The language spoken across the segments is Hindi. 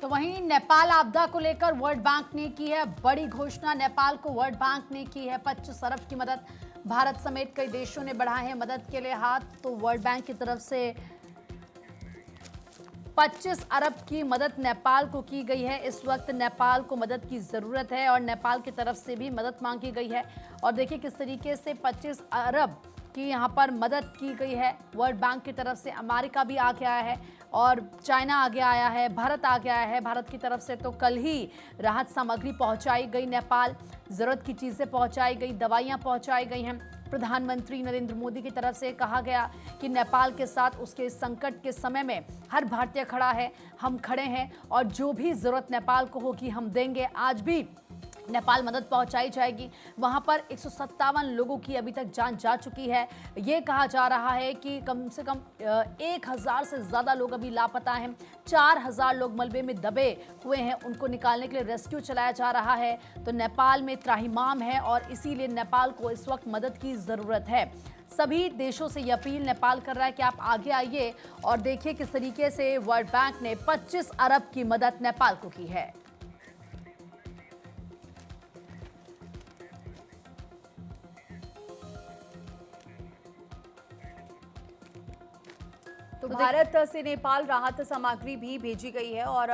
तो वहीं नेपाल आपदा को लेकर वर्ल्ड बैंक ने की है बड़ी घोषणा। नेपाल को वर्ल्ड बैंक ने की है 25 अरब की मदद। भारत समेत कई देशों ने बढ़ाए हैं मदद के लिए हाथ। तो वर्ल्ड बैंक की तरफ से 25 अरब की मदद नेपाल को की गई है। इस वक्त नेपाल को मदद की ज़रूरत है और नेपाल की तरफ से भी मदद मांगी गई है। और देखिए किस तरीके से 25 अरब की यहाँ पर मदद की गई है वर्ल्ड बैंक की तरफ से। अमेरिका भी आगे आया है और चाइना आगे आया है, भारत आगे आया है। भारत की तरफ से तो कल ही राहत सामग्री पहुँचाई गई नेपाल, ज़रूरत की चीज़ें पहुँचाई गई, दवाइयाँ पहुँचाई गई हैं। प्रधानमंत्री नरेंद्र मोदी की तरफ से कहा गया कि नेपाल के साथ उसके संकट के समय में हर भारतीय खड़ा है, हम खड़े हैं और जो भी ज़रूरत नेपाल को होगी हम देंगे। आज भी नेपाल मदद पहुंचाई जाएगी। वहां पर 157 लोगों की अभी तक जान जा चुकी है। ये कहा जा रहा है कि कम से कम 1000 से ज़्यादा लोग अभी लापता हैं। 4000 लोग मलबे में दबे हुए हैं, उनको निकालने के लिए रेस्क्यू चलाया जा रहा है। तो नेपाल में त्राहिमाम है और इसीलिए नेपाल को इस वक्त मदद की ज़रूरत है। सभी देशों से ये अपील नेपाल कर रहा है कि आप आगे आइए और देखिए किस तरीके से वर्ल्ड बैंक ने 25 अरब की मदद नेपाल को की है। तो भारत से नेपाल राहत सामग्री भी भेजी गई है और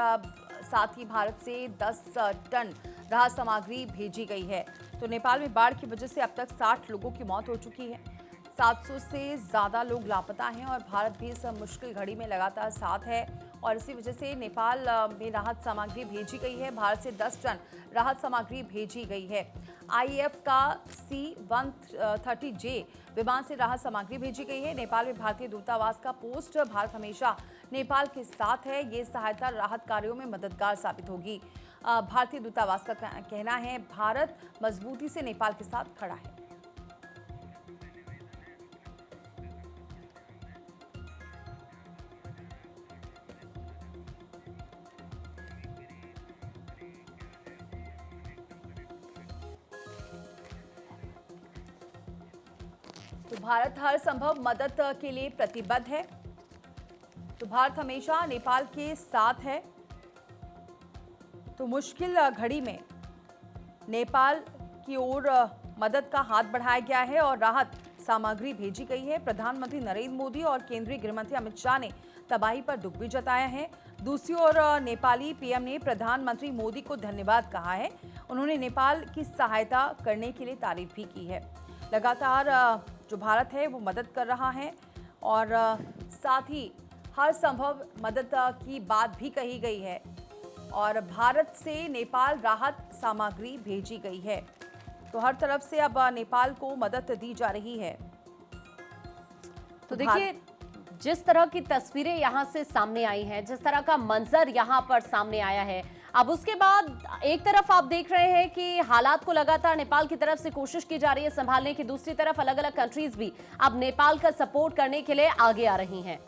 साथ ही भारत से 10 टन राहत सामग्री भेजी गई है। तो नेपाल में बाढ़ की वजह से अब तक 60 लोगों की मौत हो चुकी है, 700 से ज़्यादा लोग लापता हैं और भारत भी इस मुश्किल घड़ी में लगातार साथ है। और इसी वजह से नेपाल में राहत सामग्री भेजी गई है। भारत से 10 टन राहत सामग्री भेजी गई है। आईएफ का C-130J विमान से राहत सामग्री भेजी गई है। नेपाल में भारतीय दूतावास का पोस्ट। भारत हमेशा नेपाल के साथ है। ये सहायता राहत कार्यों में मददगार साबित होगी। भारतीय दूतावास का कहना है भारत मजबूती से नेपाल के साथ खड़ा है। तो भारत हर संभव मदद के लिए प्रतिबद्ध है। तो भारत हमेशा नेपाल के साथ है। तो मुश्किल घड़ी में नेपाल की ओर मदद का हाथ बढ़ाया गया है और राहत सामग्री भेजी गई है। प्रधानमंत्री नरेंद्र मोदी और केंद्रीय गृहमंत्री अमित शाह ने तबाही पर दुख भी जताया है। दूसरी ओर नेपाली पीएम ने प्रधानमंत्री मोदी को धन्यवाद कहा है। उन्होंने नेपाल की सहायता करने के लिए तारीफ भी की है। लगातार जो भारत है वो मदद कर रहा है और साथ ही हर संभव मदद की बात भी कही गई है और भारत से नेपाल राहत सामग्री भेजी गई है। तो हर तरफ से अब नेपाल को मदद दी जा रही है। तो देखिए जिस तरह की तस्वीरें यहां से सामने आई हैं, जिस तरह का मंजर यहां पर सामने आया है, अब उसके बाद एक तरफ आप देख रहे हैं कि हालात को लगातार नेपाल की तरफ से कोशिश की जा रही है संभालने की, दूसरी तरफ अलग अलग कंट्रीज भी अब नेपाल का सपोर्ट करने के लिए आगे आ रही हैं।